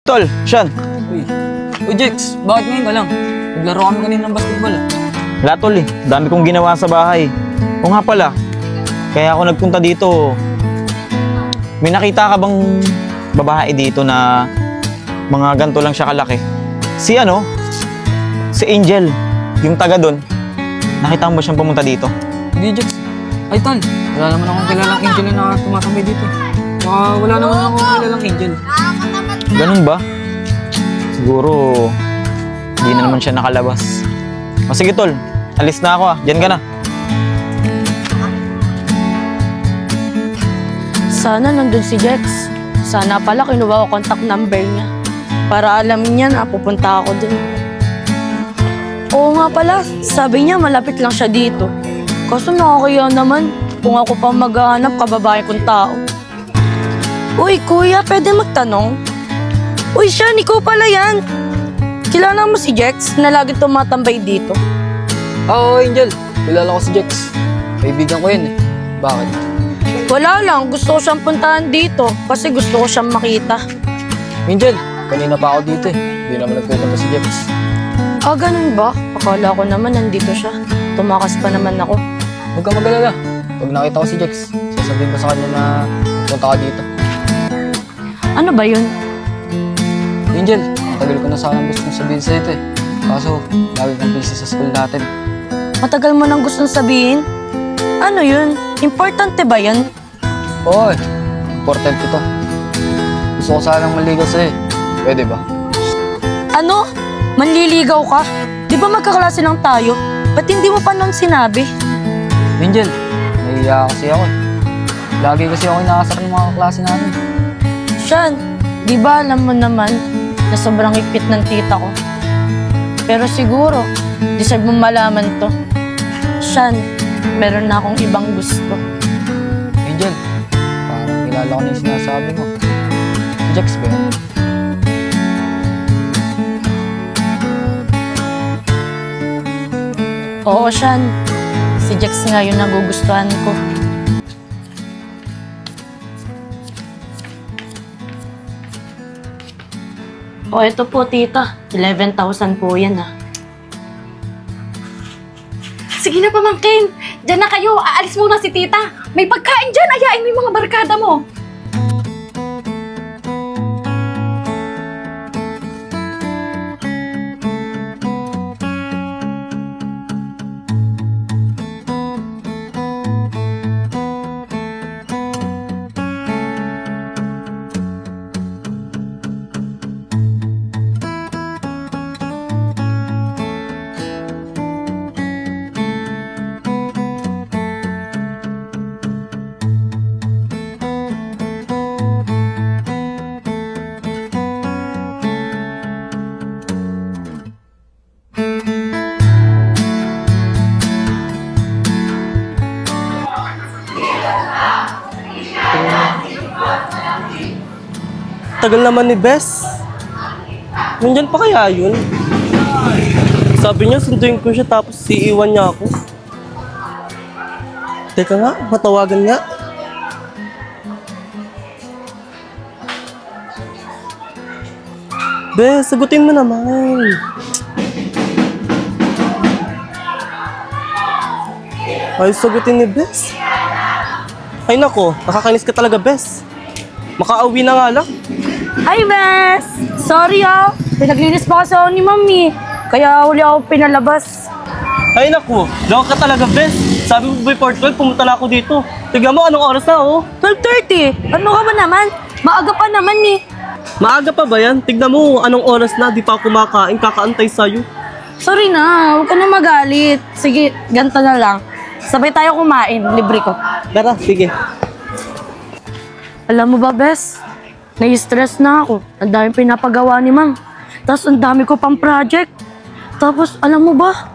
Tol, Sean. Uy. Uy, Jex, bakit ngayon ka lang? Naglaro kami kanina ng basketball ah. Wala tol eh. Dami kong ginawa sa bahay. O nga pala, kaya ako nagpunta dito. May nakita ka bang babae dito na mga ganito lang siya kalaki? Si ano? Si Angel. Yung taga doon. Nakita mo ba siyang pumunta dito? Hindi, Jex. Ay, Tol. Wala naman akong kilalang Angel na tumatambay dito. Saka wala naman akong kilalang Angel. Ganun ba? Siguro, hindi na naman siya nakalabas. O sige tol, alis na ako ah. Diyan ka na. Sana nandun si Jex. Sana pala kinuha ko contact number niya. Para alamin niya na pupunta ako dun. Oo nga pala, sabi niya malapit lang siya dito. Kaso nakakaya naman kung ako pa maghahanap kababae kong tao. Uy kuya, pwede magtanong? Uy Sean, ikaw pala yan. Kilala mo si Jex na lagi tumatambay dito? Oo, Angel. Kilala ko si Jex. Kaibigan ko yun eh. Bakit? Wala lang, gusto ko siyang puntahan dito kasi gusto ko siyang makita. Angel, kanina pa ako dito eh. Hindi naman nagpupunta si Jex. Ah, ganun ba? Akala ko naman nandito siya. Tumakas pa naman ako. Huwag kang mag-alala. Pag nakita ko si Jex, sasabihin ko sa kanya na punta ka dito. Ano ba yun? Angel, matagal ko na sanang gustong sabihin sa ito eh. Kaso, lagi kang busy sa school natin. Matagal mo nang gustong sabihin? Ano yun? Importante ba yun? Oo eh. Important ito. Gusto ko sanang maligaw sa'yo eh. Pwede ba? Ano? Manliligaw ka? Di ba magkaklase lang tayo? Ba't hindi mo pa nun sinabi? Angel, nahihiya kasi ako eh. Lagi kasi ako inaasar ng mga kaklase namin. Sean, di ba alam mo naman na sobrang ipit ng tita ko? Pero siguro, deserve mo malaman to. Sean, meron na akong ibang gusto. Angel, parang kilala ko na yung sinasabi mo. Si Jex ba yun? Oo, Sean. Si Jex nga yung nagugustuhan ko. O, ito po, tita. 11,000 po yan, ah. Sige na, pamangkin. Diyan na kayo. Aalis muna si tita. May pagkain dyan. Ayain mo yung mga barkada mo. Tagal naman ni Bes. Nandyan pa kaya yun? Sabi niya, sunduin ko siya tapos iiwan niya ako. Teka nga, matawagan nga. Bes, sagutin mo naman. Ay, sagutin ni Bes. Ay nako, nakakainis ka talaga, Bes. Makauwi na nga lang. Hi, Bes! Sorry, ah. Pinaglinis pa kasi ako ni Mami. Kaya huli ako pinalabas. Ay naku, loko ka talaga, Bes. Sabi mo before 12, pumunta na ako dito. Tignan mo, anong oras na, oh? 12:30. Ano ka ba naman? Maaga pa naman, eh. Maaga pa ba yan? Tignan mo, anong oras na, di pa ako kumakain, kakaantay sa'yo. Sorry na, huwag ka na magalit. Sige, ganito na lang. Sabay tayo kumain, libre ko. Tara, sige. Alam mo ba, Bes? Nai-stress na ako. Ang daming pinapagawa ni Mang. Tapos ang dami ko pang project. Tapos, alam mo ba?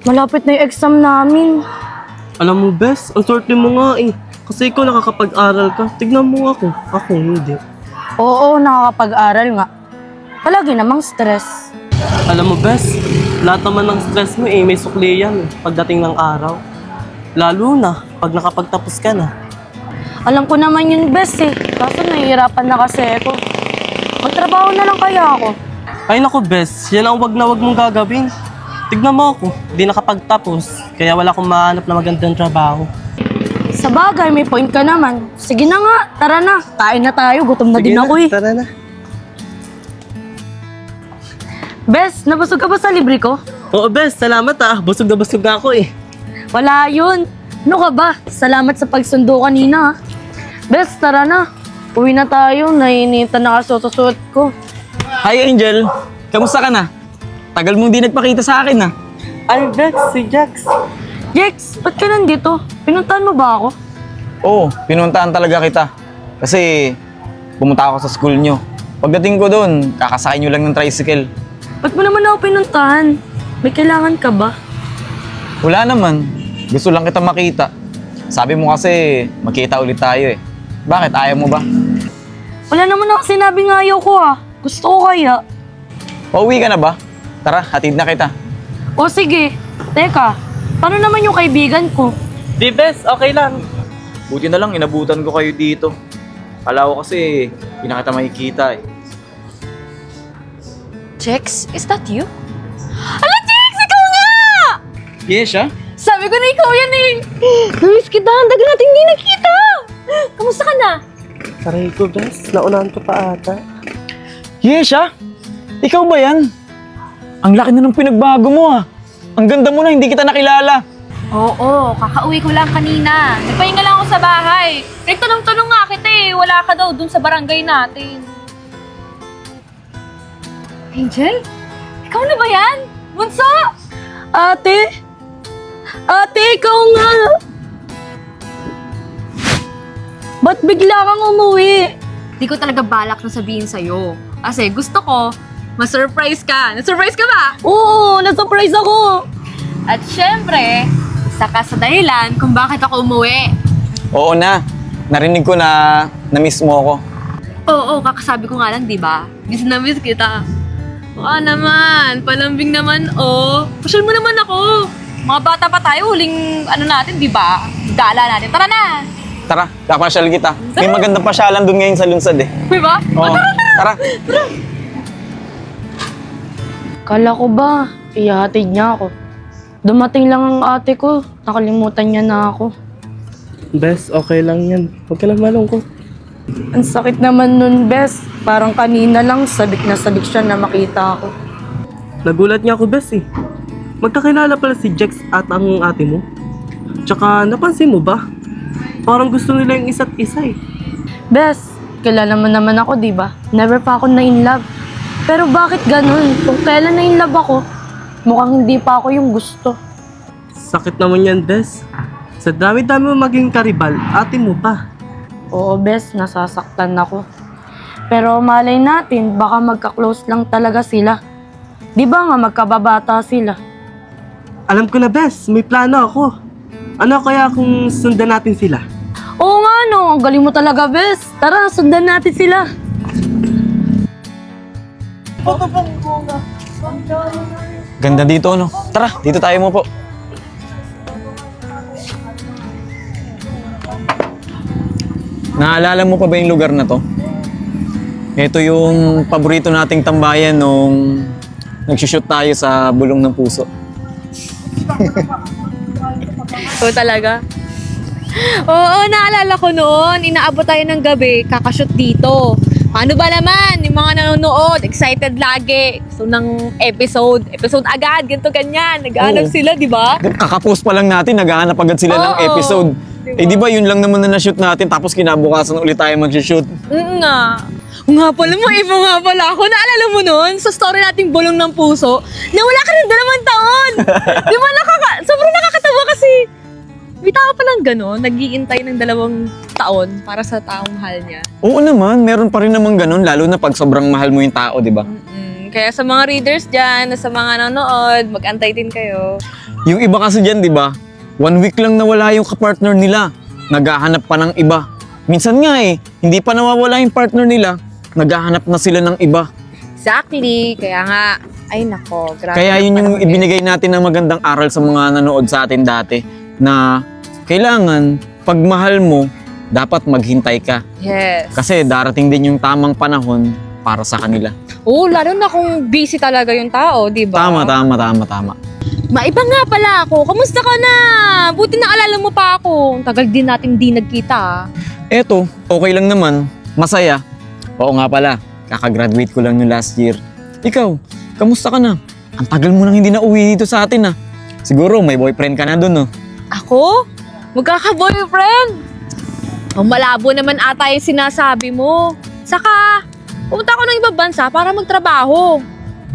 Malapit na yung exam namin. Alam mo, Bes, ang swerte mo nga eh. Kasi ikaw nakakapag-aral ka. Tignan mo ako. Ako hindi. Oo, nakakapag-aral nga. Palagi namang stress. Alam mo, Bes, lahat naman ng stress mo eh, may sukli yan eh, pagdating ng araw. Lalo na, pag nakapagtapos ka na. Alam ko naman yun, Bes eh. Kaso nahihirapan na kasi ako. Magtrabaho na lang kaya ako. Ay naku, Bes. Yan ang wag na wag mong gagawin. Tignan mo ako. Di nakapagtapos. Kaya wala akong mahanap na magandang trabaho. Sa bagay, may point ka naman. Sige na nga, tara na. Kain na tayo, gutom na din ako eh. Tara na. Bes, nabusog ka ba sa libre ko? Oo, Bes. Salamat ah. Busog na busog ako eh. Wala yun. Ano ka ba? Salamat sa pagsundo kanina. Bes, tara na. Uwi na tayo. Nainitan na kasusuot ko. Hi Angel, kamusta ka na? Tagal mong di nagpakita sa akin Ay, Bes. Si Jax. Jex, ba't ka nandito? Pinuntahan mo ba ako? Oo, pinuntahan talaga kita. Kasi pumunta ako sa school nyo. Pagdating ko doon, kakasakay nyo lang ng tricycle. Ba't mo naman ako pinuntahan? May kailangan ka ba? Wala naman. Gusto lang kita makita. Sabi mo kasi magkita ulit tayo eh. Bakit? Ayaw mo ba? Wala naman ako sinabing ayaw ko ah. Gusto ko kaya. Pauwi ka na ba? Tara, hatid na kita. O sige. Teka, paano naman yung kaibigan ko? Di, Bes. Okay lang. Buti na lang, inabutan ko kayo dito. Kala ko kasi hindi na kita makikita eh. Jex, is that you? Ala, Jex! Ikaw nga! Yes, siya? Sabi ko na ikaw yan eh! Luis, kita, ang dagal natin hindi nakita! Kamusta ka na? Aray ko, Bes. Naunahan ko pa ata. Yes, siya? Ikaw ba yan? Ang laki na ng pinagbago mo ah. Ang ganda mo na, hindi kita nakilala. Oo, kakauwi ko lang kanina. Nagpahinga lang ako sa bahay. Nagtanong-tanong nga kita eh, wala ka daw dun sa barangay natin. Angel? Ikaw na ba yan? Bunso! Ate? Ate, ikaw nga! Ba't bigla kang umuwi? Di ko talaga balak na sabihin sa'yo. Kasi gusto ko, ma-surprise ka. Na-surprise ka ba? Oo, na-surprise ako! At syempre, isa ka sa dahilan kung bakit ako umuwi. Oo na. Narinig ko na na-miss mo ako. Oo, kakasabi ko nga lang, di ba? Miss na miss kita. Baka naman, palambing naman, oh. Pasyal mo naman ako. Mga bata pa tayo, huling ano natin, di ba? Gala natin. Tara na! Tara, kapasyal kita. May magandang pasyalan doon ngayon sa lunsad eh. Di ba? Oo, tara. Kala ko ba, ihahatid niya ako. Dumating lang ang ate ko, nakalimutan niya na ako. Bes, okay lang yan. Huwag ka lang malungkot. Ang sakit naman nun, Bes. Parang kanina lang, sabik na sabik siya na makita ako. Nagulat niya ako, Bes eh. Magkakilala pala si Jax at ang ate mo. Tsaka napansin mo ba? Parang gusto nila yung isa't isa eh. Bes, kilala mo naman ako, di ba? Never pa ako na-in love. Pero bakit ganun? Kung kailan na-in love ako, mukhang hindi pa ako yung gusto. Sakit naman yan, Bes. Sa dami-dami mo maging karibal, ate mo pa. Oo, Bes, nasasaktan ako. Pero malay natin, baka magka-close lang talaga sila. Di ba nga magkababata sila? Alam ko na, Bes. May plano ako. Ano kaya kung sundan natin sila? Oo nga no, ang galing mo talaga, Bes. Tara, sundan natin sila. Ganda dito, no? Tara, dito tayo mo po. Naalala mo pa ba yung lugar na to? Ito yung paborito nating tambayan nung nagsushoot tayo sa Bulong ng Puso. Oo talaga. Oo, naalala ko noon. Inaabot tayo ng gabi, kakashoot dito. Paano ba naman? Yung mga nanonood, excited lagi. So, ng episode. Episode agad, ganito ganyan. Nag-aanap Oo. sila, di ba? Kakapost pa lang natin, naghahanap agad sila ng Oo. episode. Eh di ba yun lang naman na na-shoot natin tapos kinabukasan ulit tayo mag-shoot. Nga. Nga pala mo, iba nga pala ako. Naalala mo nun, sa story nating Bulong ng Puso, na wala ka rin 2 taon. Di ba sobrang nakakatawa kasi may tao pa lang gano'n, nag-iintay ng 2 taon para sa taong mahal niya. Oo naman, meron pa rin naman ganun, lalo na pag sobrang mahal mo yung tao, di ba? Kaya sa mga readers dyan, sa mga nanonood, mag-antay din kayo. Yung iba kasi dyan, di ba? 1 week lang nawala yung kapartner nila. Naghahanap pa ng iba. Minsan nga hindi pa nawawala yung partner nila, naghahanap na sila ng iba. Exactly. Kaya nga, ay nako, grabe. Kaya yun yung panahon ibinigay natin ng magandang aral sa mga nanood sa atin dati, na kailangan, pag mahal mo, dapat maghintay ka. Yes. Kasi darating din yung tamang panahon para sa kanila. Oo, lalo na kung busy talaga yung tao, di ba? Tama. Maiba nga pala ako. Kamusta ka na? Buti na alala mo pa ako. Ang tagal din natin di nagkita. Eto, okay lang naman. Masaya. Oo nga pala, kakagraduate ko lang yung last year. Ikaw, kamusta ka na? Ang tagal mo nang hindi na uwi dito sa atin Siguro may boyfriend ka na dun, no? Ako? Magkaka-boyfriend? Oh, malabo naman ata yung sinasabi mo. Saka, pumunta ako ng ibang bansa para magtrabaho.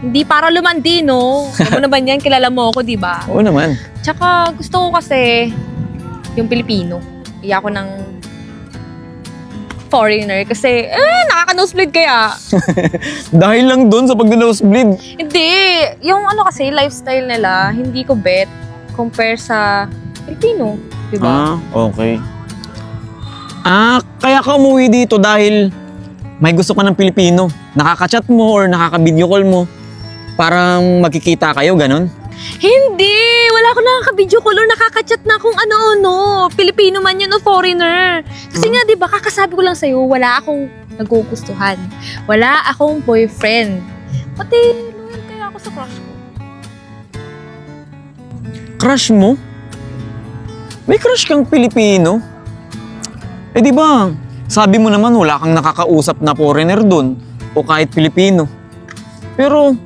Hindi para lumandi, no? Alam mo naman yan, kilala mo ako, di ba? Oo naman. Tsaka gusto ko kasi yung Pilipino. Iya ako ng foreigner kasi, nakaka-nosebleed kaya. Dahil lang dun sa pag-nosebleed. Hindi. Yung ano kasi, lifestyle nila, hindi ko bet compare sa Pilipino. Di ba? Okay. Kaya ka umuwi dito dahil may gusto ka ng Pilipino. Nakaka-chat mo or nakaka-video call mo. Parang magkikita kayo, ganon? Hindi! Wala ako nakaka-video call or nakaka-chat na kung ano-ano. Pilipino man yun o foreigner. Kasi nga, di ba, kakasabi ko lang sa'yo, wala akong nagugustuhan. Wala akong boyfriend. Pati, loyal kaya ako sa crush ko. Crush mo? May crush kang Pilipino? Eh di ba, sabi mo naman wala kang nakakausap na foreigner dun o kahit Pilipino. Pero,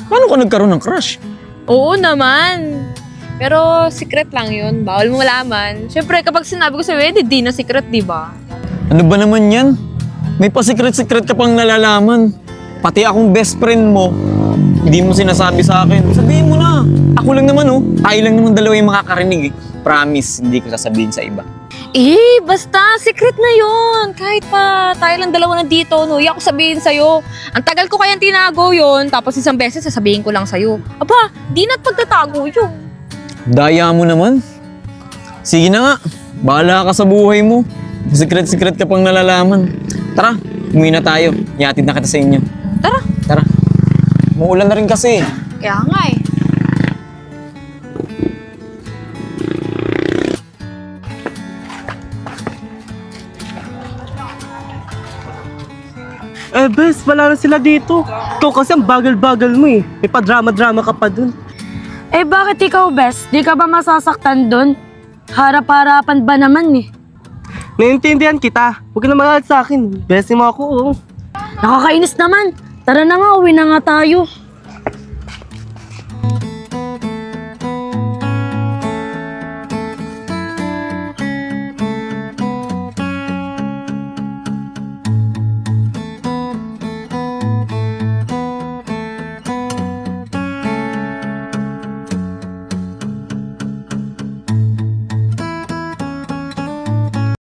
paano ka nagkaroon ng crush? Oo naman. Pero secret lang yun. Bawal mo malaman. Siyempre, kapag sinabi ko sa'yo, di na secret, di ba? Ano ba naman yan? May pa-secret-secret ka pang nalalaman. Pati akong best friend mo, hindi mo sinasabi sa akin. Sabihin mo na. Ako lang naman tayo lang naman dalawa yung makakarinig Promise, hindi ko sasabihin sa iba. Basta, secret na yun. Kahit pa tayo lang dalawa na dito, no, iyak ko sabihin sa'yo. Ang tagal ko kayang tinago yun, tapos isang beses sasabihin ko lang sa'yo. Aba, di na't pagtatago yun. Daya mo naman. Sige na nga, bahala ka sa buhay mo. Secret-secret ka pang nalalaman. Tara, umuwi na tayo. Ihatid na kita sa inyo. Tara. Muulan na rin kasi. Kaya nga Bes, wala na sila dito. Ikaw kasi ang bagal-bagal mo May pa-drama-drama ka pa dun. Bakit ikaw, Bes? Di ka ba masasaktan dun? Harap-harapan ba naman Naiintindihan kita. Huwag ka na magalit sa akin. Besin mo ako, Nakakainis naman. Tara na nga, uwi na nga tayo.